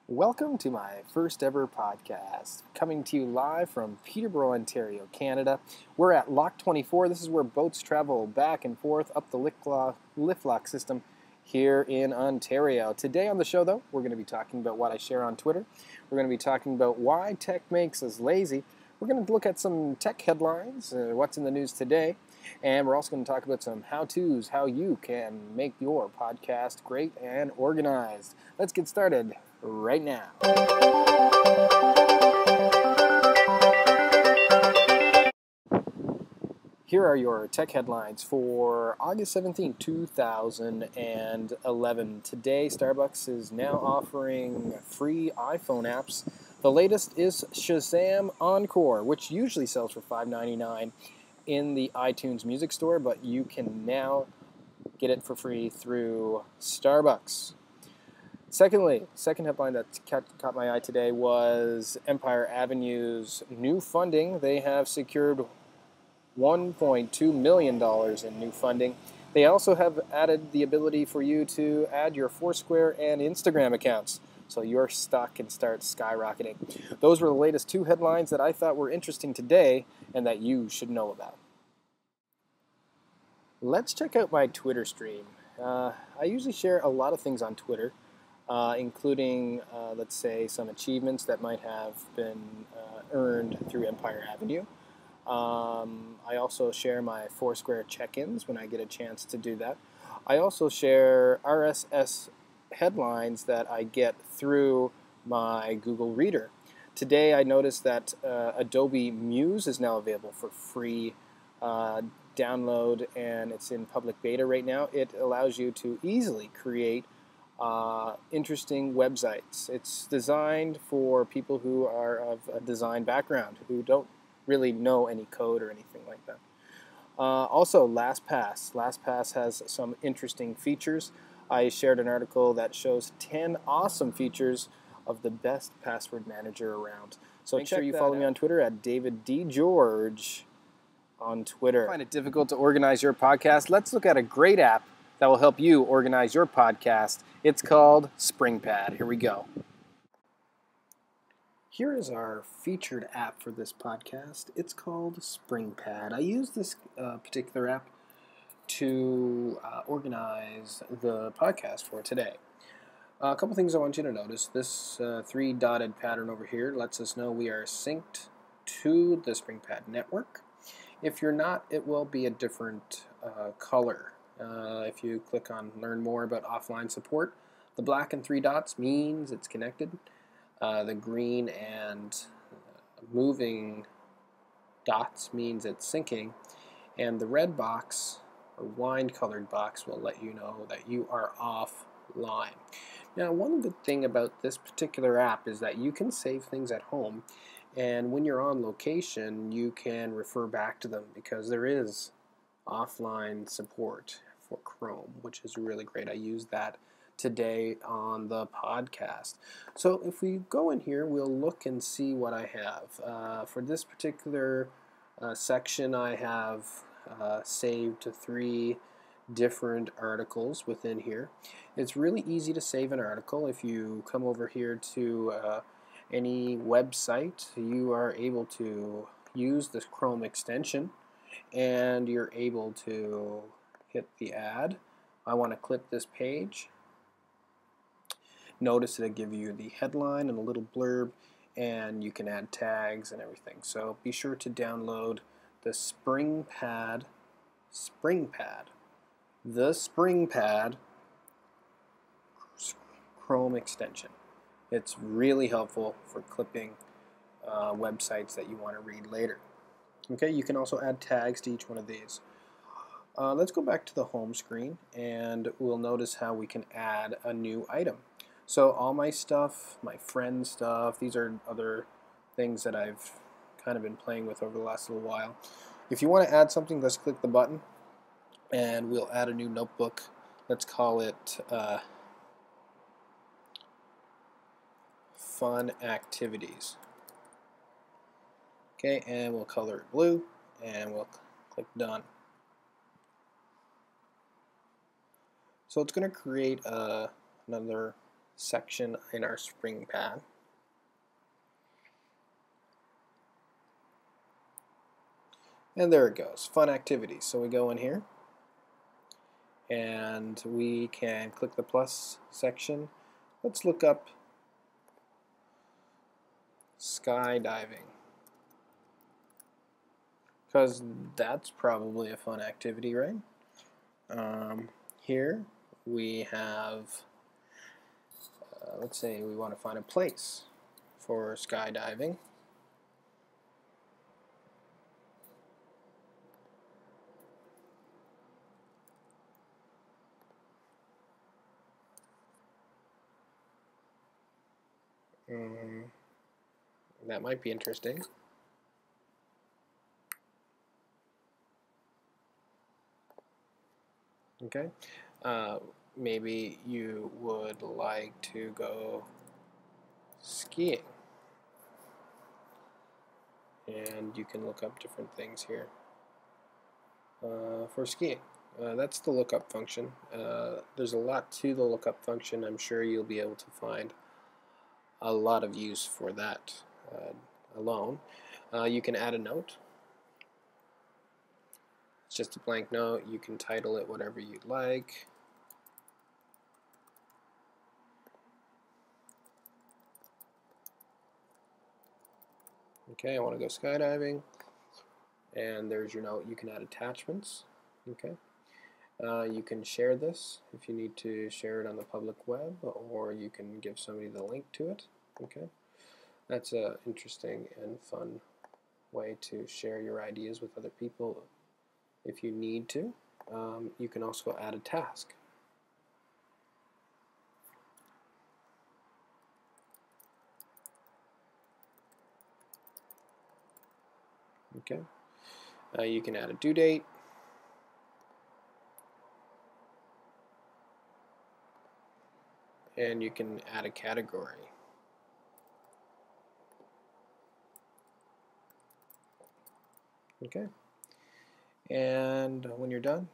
Welcome to my first ever podcast, coming to you live from Peterborough, Ontario, Canada. We're at Lock 24. This is where boats travel back and forth up the lift lock system here in Ontario. Today on the show, though, we're going to be talking about what I share on Twitter. We're going to be talking about why tech makes us lazy. We're going to look at some tech headlines, what's in the news today, and we're also going to talk about some how-tos, how you can make your podcast great and organized. Let's get started right now. Here are your tech headlines for August 17, 2011. Today, Starbucks is now offering free iPhone apps. The latest is Shazam Encore, which usually sells for $5.99 in the iTunes Music Store, but you can now get it for free through Starbucks. Second headline that caught my eye today was Empire Avenue's new funding. They have secured $1.2 million in new funding. They also have added the ability for you to add your Foursquare and Instagram accounts, so your stock can start skyrocketing. Those were the latest two headlines that I thought were interesting today and that you should know about. Let's check out my Twitter stream. I usually share a lot of things on Twitter, including, let's say, some achievements that might have been earned through Empire Avenue. I also share my Foursquare check-ins when I get a chance to do that. I also share RSS headlines that I get through my Google Reader. Today I noticed that Adobe Muse is now available for free download, and it's in public beta right now. It allows you to easily create interesting websites. It's designed for people who are of a design background, who don't really know any code or anything like that. Also, LastPass. LastPass has some interesting features. I shared an article that shows 10 awesome features of the best password manager around. So make sure you follow me on Twitter at David D. George on Twitter. If you find it difficult to organize your podcast, let's look at a great app that will help you organize your podcast. It's called Springpad. Here we go. Here is our featured app for this podcast. It's called Springpad. I use this particular app to organize the podcast for today. A couple things I want you to notice. This three-dotted pattern over here lets us know we are synced to the Springpad network. If you're not, it will be a different color. If you click on Learn More about offline support, the black and three dots means it's connected. The green and moving dots means it's syncing, and the red box or wine-colored box will let you know that you are offline. Now, one good thing about this particular app is that you can save things at home, and when you're on location, you can refer back to them because there is offline support for Chrome, which is really great. I use that today on the podcast. So if we go in here, we'll look and see what I have. For this particular section, I have saved 3 different articles within here. It's really easy to save an article. If you come over here to any website, you are able to use this Chrome extension, and you're able to hit the add. I want to clip this page. Notice it'll give you the headline and a little blurb, and you can add tags and everything. So be sure to download the Springpad Chrome extension. It's really helpful for clipping websites that you want to read later. Okay, you can also add tags to each one of these. Let's go back to the home screen, and we'll notice how we can add a new item. So all my stuff, my friend's stuff, these are other things that I've kind of been playing with over the last little while. If you want to add something, let's click the button, and we'll add a new notebook. Let's call it Fun Activities. Okay, and we'll color it blue, and we'll click Done. So it's going to create another section in our Springpad. And there it goes, fun activities. So we go in here and we can click the plus section. Let's look up skydiving, because that's probably a fun activity, right? Here we have, let's say we want to find a place for skydiving. That might be interesting. Okay, maybe you would like to go skiing, and you can look up different things here for skiing. That's the lookup function. There's a lot to the lookup function. I'm sure you'll be able to find a lot of use for that alone. You can add a note. It's just a blank note. You can title it whatever you'd like. Okay, I want to go skydiving, and there's your note. You can add attachments. Okay, you can share this if you need to share it on the public web, or you can give somebody the link to it. Okay, that's an interesting and fun way to share your ideas with other people if you need to. You can also add a task. Okay, you can add a due date. And you can add a category. Okay, and when you're done,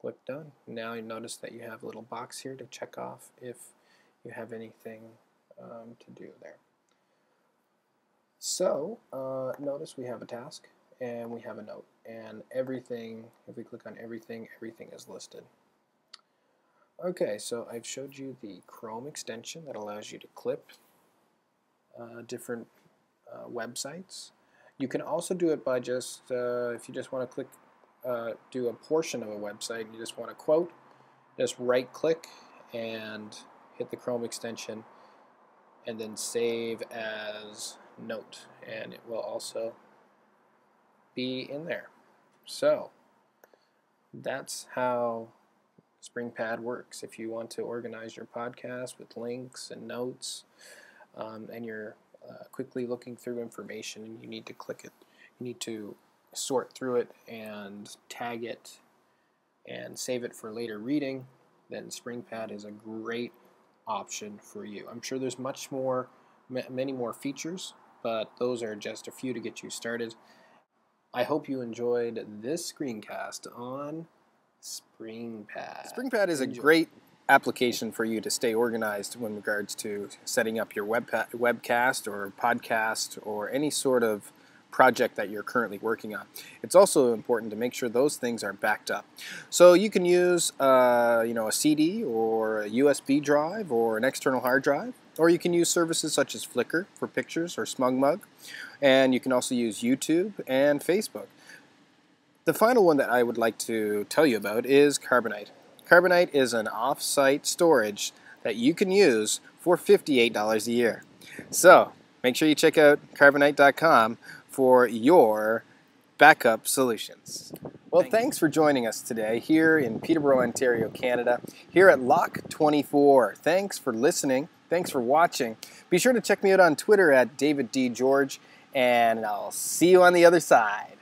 click done. Now you notice that you have a little box here to check off if you have anything to do there. So notice we have a task and we have a note, and everything, if we click on everything, everything is listed. Okay, so I've showed you the Chrome extension that allows you to clip different websites. You can also do it by just, if you just want to click, do a portion of a website and you just want to quote, just right click and hit the Chrome extension and then save as note, and it will also be in there. So that's how Springpad works. If you want to organize your podcast with links and notes, and you're quickly looking through information and you need to click it, you need to sort through it and tag it and save it for later reading, then Springpad is a great option for you. I'm sure there's many more features, but those are just a few to get you started. I hope you enjoyed this screencast on Springpad. Springpad is a great application for you to stay organized in regards to setting up your webcast or podcast or any sort of project that you're currently working on. It's also important to make sure those things are backed up. So you can use a CD or a USB drive or an external hard drive, or you can use services such as Flickr for pictures or SmugMug, and you can also use YouTube and Facebook. The final one that I would like to tell you about is Carbonite. Carbonite is an off-site storage that you can use for $58 a year. So make sure you check out carbonite.com for your backup solutions. Well, thanks for joining us today here in Peterborough, Ontario, Canada, here at Lock 24. Thanks for listening. Thanks for watching. Be sure to check me out on Twitter at David D. George, and I'll see you on the other side.